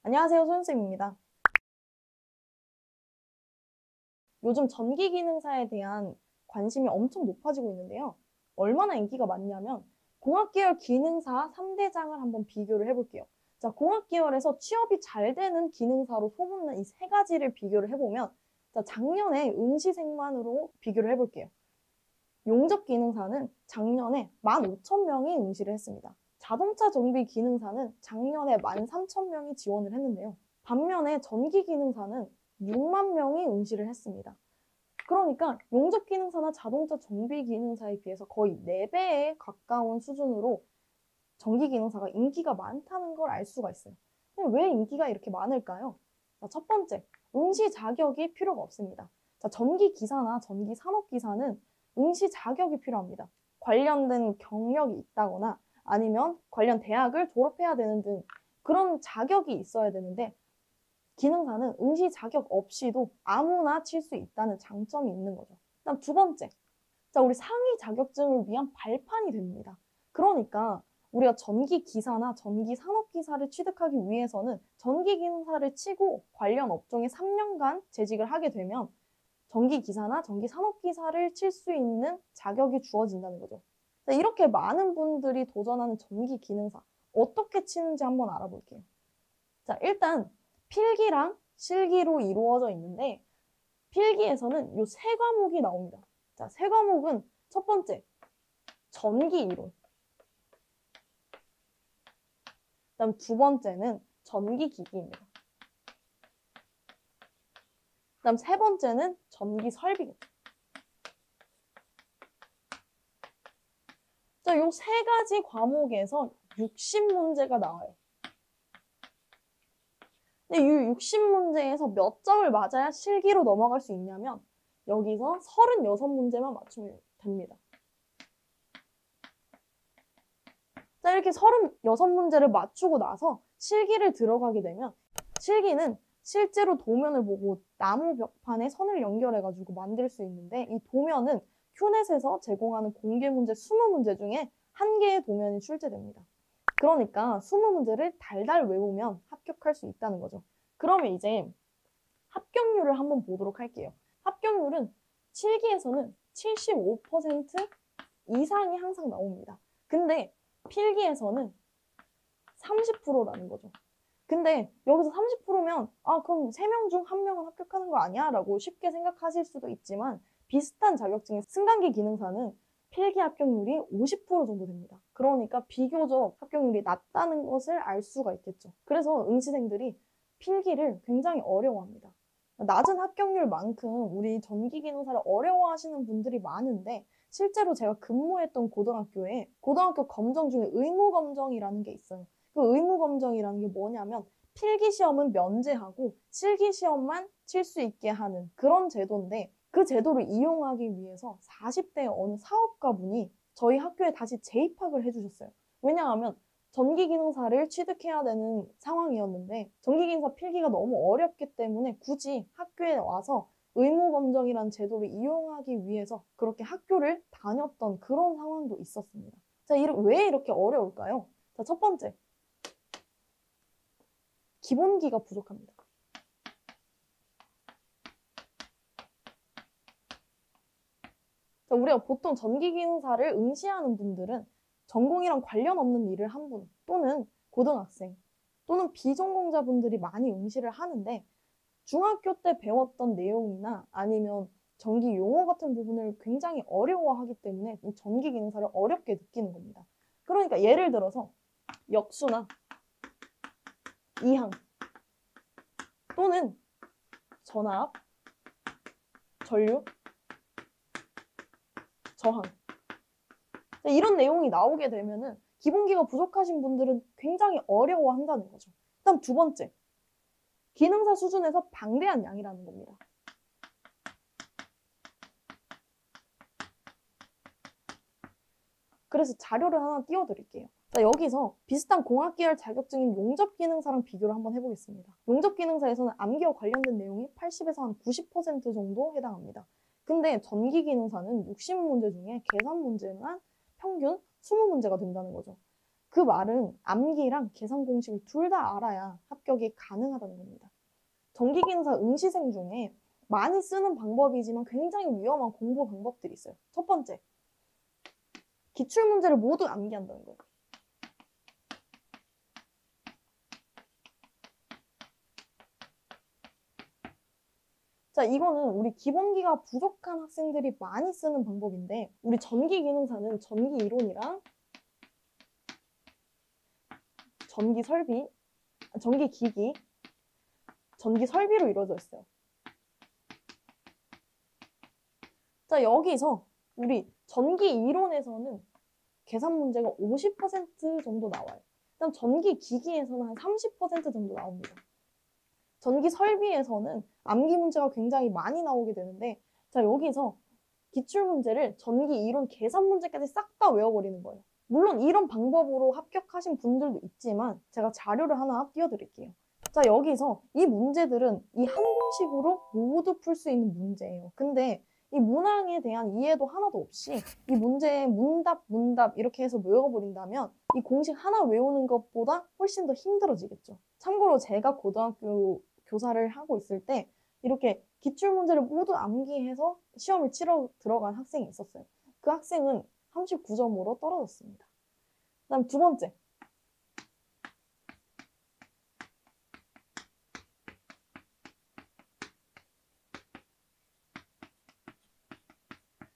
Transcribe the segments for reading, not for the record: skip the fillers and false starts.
안녕하세요, 소연쌤입니다. 요즘 전기기능사에 대한 관심이 엄청 높아지고 있는데요. 얼마나 인기가 많냐면 공학계열 기능사 3대장을 한번 비교를 해볼게요. 자, 공학계열에서 취업이 잘 되는 기능사로 소문난 이 세 가지를 비교를 해보면 자, 작년에 응시생만으로 비교를 해볼게요. 용접기능사는 작년에 15,000명이 응시를 했습니다. 자동차 정비 기능사는 작년에 13,000명이 지원을 했는데요. 반면에 전기기능사는 6만 명이 응시를 했습니다. 그러니까 용접기능사나 자동차 정비기능사에 비해서 거의 4배에 가까운 수준으로 전기기능사가 인기가 많다는 걸 알 수가 있어요. 왜 인기가 이렇게 많을까요? 자, 첫 번째, 응시 자격이 필요가 없습니다. 자, 전기기사나 전기산업기사는 응시 자격이 필요합니다. 관련된 경력이 있다거나 아니면 관련 대학을 졸업해야 되는 등 그런 자격이 있어야 되는데 기능사는 응시 자격 없이도 아무나 칠 수 있다는 장점이 있는 거죠. 그다음 두 번째, 자, 우리 상위 자격증을 위한 발판이 됩니다. 그러니까 우리가 전기기사나 전기산업기사를 취득하기 위해서는 전기기능사를 치고 관련 업종에 3년간 재직을 하게 되면 전기기사나 전기산업기사를 칠 수 있는 자격이 주어진다는 거죠. 자, 이렇게 많은 분들이 도전하는 전기기능사 어떻게 치는지 한번 알아볼게요. 자, 일단 필기랑 실기로 이루어져 있는데 필기에서는 이 세 과목이 나옵니다. 자, 세 과목은 첫 번째, 전기 이론. 그다음 두 번째는 전기 기기입니다. 그다음 세 번째는 전기 설비겠죠. 자, 이 세 가지 과목에서 60문제가 나와요. 근데 이 60문제에서 몇 점을 맞아야 실기로 넘어갈 수 있냐면 여기서 36문제만 맞추면 됩니다. 자, 이렇게 36문제를 맞추고 나서 실기를 들어가게 되면 실기는 실제로 도면을 보고 나무 벽판에 선을 연결해가지고 만들 수 있는데 이 도면은 큐넷에서 제공하는 공개 문제 20문제 중에 한 개의 도면이 출제됩니다. 그러니까 20문제를 달달 외우면 합격할 수 있다는 거죠. 그러면 이제 합격률을 한번 보도록 할게요. 합격률은 실기에서는 75% 이상이 항상 나옵니다. 근데 필기에서는 30%라는 거죠. 근데 여기서 30%면 그럼 3명 중 1명은 합격하는 거 아니야? 라고 쉽게 생각하실 수도 있지만 비슷한 자격증의 승강기 기능사는 필기 합격률이 50% 정도 됩니다. 그러니까 비교적 합격률이 낮다는 것을 알 수가 있겠죠. 그래서 응시생들이 필기를 굉장히 어려워합니다. 낮은 합격률만큼 우리 전기기능사를 어려워하시는 분들이 많은데 실제로 제가 근무했던 고등학교에 고등학교 검정 중에 의무검정이라는 게 있어요. 그 의무검정이라는 게 뭐냐면 필기시험은 면제하고 실기시험만 칠 수 있게 하는 그런 제도인데 그 제도를 이용하기 위해서 40대 어느 사업가분이 저희 학교에 다시 재입학을 해주셨어요. 왜냐하면 전기기능사를 취득해야 되는 상황이었는데 전기기능사 필기가 너무 어렵기 때문에 굳이 학교에 와서 의무검정이라는 제도를 이용하기 위해서 그렇게 학교를 다녔던 그런 상황도 있었습니다. 자, 왜 이렇게 어려울까요? 자, 첫 번째, 기본기가 부족합니다. 자, 우리가 보통 전기기능사를 응시하는 분들은 전공이랑 관련 없는 일을 한 분 또는 고등학생 또는 비전공자분들이 많이 응시를 하는데 중학교 때 배웠던 내용이나 아니면 전기 용어 같은 부분을 굉장히 어려워하기 때문에 이 전기기능사를 어렵게 느끼는 겁니다. 그러니까 예를 들어서 역수나 이항 또는 전압, 전류, 저항 이런 내용이 나오게 되면은 기본기가 부족하신 분들은 굉장히 어려워한다는 거죠. 그다음 두 번째, 기능사 수준에서 방대한 양이라는 겁니다. 그래서 자료를 하나 띄워드릴게요. 자, 여기서 비슷한 공학계열 자격증인 용접기능사랑 비교를 한번 해보겠습니다. 용접기능사에서는 암기와 관련된 내용이 80에서 한 90% 정도 해당합니다. 근데 전기기능사는 60문제 중에 계산 문제만 평균 20문제가 된다는 거죠. 그 말은 암기랑 계산 공식을 둘 다 알아야 합격이 가능하다는 겁니다. 전기기능사 응시생 중에 많이 쓰는 방법이지만 굉장히 위험한 공부 방법들이 있어요. 첫 번째, 기출문제를 모두 암기한다는 거예요. 자, 이거는 우리 기본기가 부족한 학생들이 많이 쓰는 방법인데, 우리 전기기능사는 전기 이론이랑 전기 설비, 전기 기기, 전기 설비로 이루어져 있어요. 자, 여기서 우리 전기 이론에서는 계산 문제가 50% 정도 나와요. 그다음 전기 기기에서는 한 30% 정도 나옵니다. 전기 설비에서는 암기 문제가 굉장히 많이 나오게 되는데, 자, 여기서 기출 문제를 전기 이론 계산 문제까지 싹 다 외워버리는 거예요. 물론 이런 방법으로 합격하신 분들도 있지만 제가 자료를 하나 띄워드릴게요. 자, 여기서 이 문제들은 이 한 공식으로 모두 풀 수 있는 문제예요. 근데 이 문항에 대한 이해도 하나도 없이 이 문제의 문답 이렇게 해서 외워버린다면 이 공식 하나 외우는 것보다 훨씬 더 힘들어지겠죠. 참고로 제가 고등학교 교사를 하고 있을 때 이렇게 기출 문제를 모두 암기해서 시험을 치러 들어간 학생이 있었어요. 그 학생은 39점으로 떨어졌습니다. 그다음 두 번째.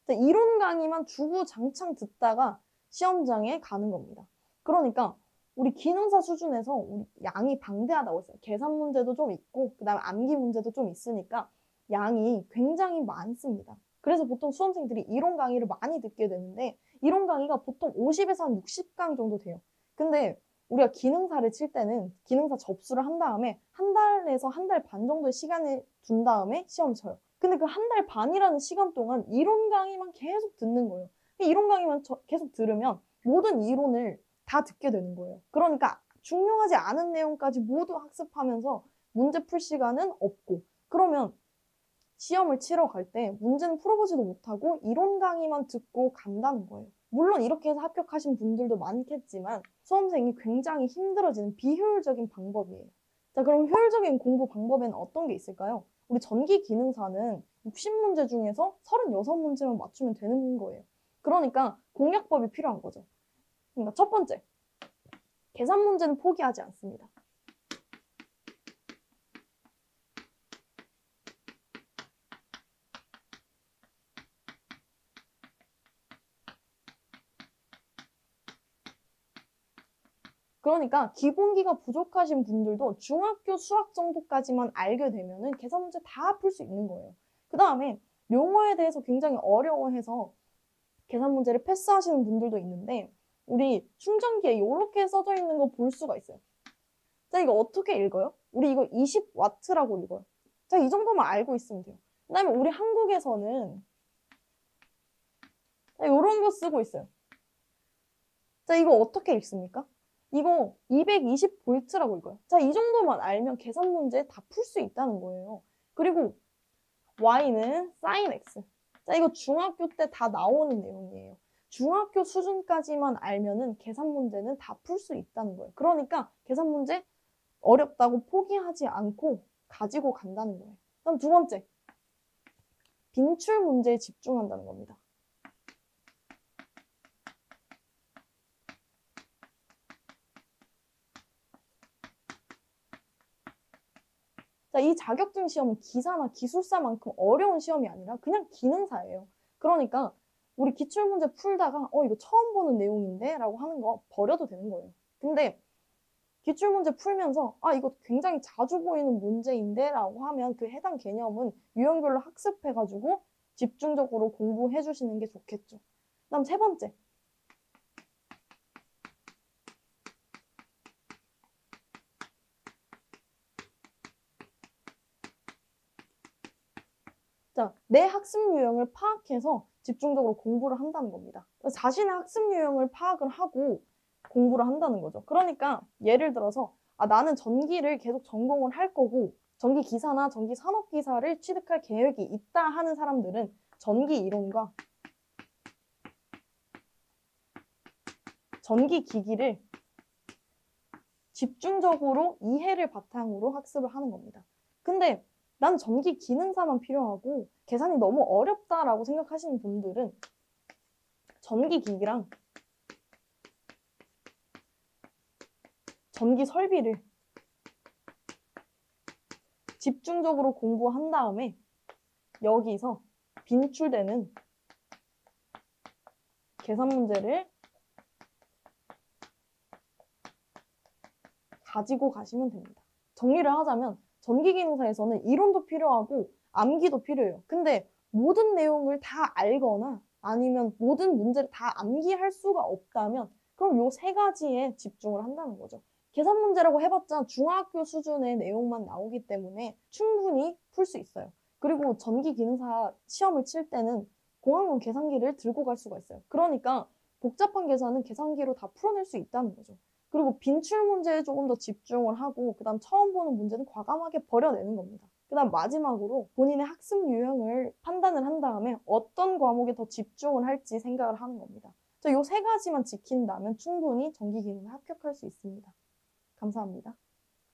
이론 강의만 주구장창 듣다가 시험장에 가는 겁니다. 그러니까 우리 기능사 수준에서 우리 양이 방대하다고 했어요. 계산 문제도 좀 있고 그다음에 암기 문제도 좀 있으니까 양이 굉장히 많습니다. 그래서 보통 수험생들이 이론 강의를 많이 듣게 되는데 이론 강의가 보통 50에서 한 60강 정도 돼요. 근데 우리가 기능사를 칠 때는 기능사 접수를 한 다음에 한 달에서 한 달 반 정도의 시간을 둔 다음에 시험을 쳐요. 근데 그 한 달 반이라는 시간 동안 이론 강의만 계속 듣는 거예요. 이론 강의만 계속 들으면 모든 이론을 다 듣게 되는 거예요. 그러니까 중요하지 않은 내용까지 모두 학습하면서 문제 풀 시간은 없고, 그러면 시험을 치러 갈 때 문제는 풀어보지도 못하고 이론 강의만 듣고 간다는 거예요. 물론 이렇게 해서 합격하신 분들도 많겠지만 수험생이 굉장히 힘들어지는 비효율적인 방법이에요. 자, 그럼 효율적인 공부 방법에는 어떤 게 있을까요? 우리 전기 기능사는 60문제 중에서 36문제만 맞추면 되는 거예요. 그러니까 공략법이 필요한 거죠. 그러니까 첫 번째, 계산 문제는 포기하지 않습니다. 그러니까 기본기가 부족하신 분들도 중학교 수학 정도까지만 알게 되면은 계산 문제 다 풀 수 있는 거예요. 그 다음에 용어에 대해서 굉장히 어려워해서 계산 문제를 패스하시는 분들도 있는데 우리 충전기에 이렇게 써져 있는 거 볼 수가 있어요. 자, 이거 어떻게 읽어요? 우리 이거 20W라고 읽어요. 자, 이 정도만 알고 있으면 돼요. 그 다음에 우리 한국에서는 이런 거 쓰고 있어요. 자, 이거 어떻게 읽습니까? 이거 220V라고 읽어요. 자, 이 정도만 알면 계산 문제 다 풀 수 있다는 거예요. 그리고 Y는 sin X. 자, 이거 중학교 때 다 나오는 내용이에요. 중학교 수준까지만 알면은 계산 문제는 다 풀 수 있다는 거예요. 그러니까 계산 문제 어렵다고 포기하지 않고 가지고 간다는 거예요. 그럼 두 번째, 빈출 문제에 집중한다는 겁니다. 자, 이 자격증 시험은 기사나 기술사만큼 어려운 시험이 아니라 그냥 기능사예요. 그러니까 우리 기출문제 풀다가 이거 처음 보는 내용인데? 라고 하는 거 버려도 되는 거예요. 근데 기출문제 풀면서 이거 굉장히 자주 보이는 문제인데? 라고 하면 그 해당 개념은 유형별로 학습해가지고 집중적으로 공부해 주시는 게 좋겠죠. 그다음 세 번째. 자, 내 학습 유형을 파악해서 집중적으로 공부를 한다는 겁니다. 자신의 학습 유형을 파악을 하고 공부를 한다는 거죠. 그러니까 예를 들어서 나는 전기를 계속 전공을 할 거고 전기 기사나 전기 산업 기사를 취득할 계획이 있다 하는 사람들은 전기 이론과 전기 기기를 집중적으로 이해를 바탕으로 학습을 하는 겁니다. 근데 난 전기 기능사만 필요하고 계산이 너무 어렵다라고 생각하시는 분들은 전기기기랑 전기 설비를 집중적으로 공부한 다음에 여기서 빈출되는 계산 문제를 가지고 가시면 됩니다. 정리를 하자면 전기기능사에서는 이론도 필요하고 암기도 필요해요. 근데 모든 내용을 다 알거나 아니면 모든 문제를 다 암기할 수가 없다면 그럼 요 세 가지에 집중을 한다는 거죠. 계산 문제라고 해봤자 중학교 수준의 내용만 나오기 때문에 충분히 풀 수 있어요. 그리고 전기기능사 시험을 칠 때는 공학용 계산기를 들고 갈 수가 있어요. 그러니까 복잡한 계산은 계산기로 다 풀어낼 수 있다는 거죠. 그리고 빈출 문제에 조금 더 집중을 하고 그다음 처음 보는 문제는 과감하게 버려내는 겁니다. 그다음 마지막으로 본인의 학습 유형을 판단을 한 다음에 어떤 과목에 더 집중을 할지 생각을 하는 겁니다. 이 세 가지만 지킨다면 충분히 전기기능을 합격할 수 있습니다. 감사합니다.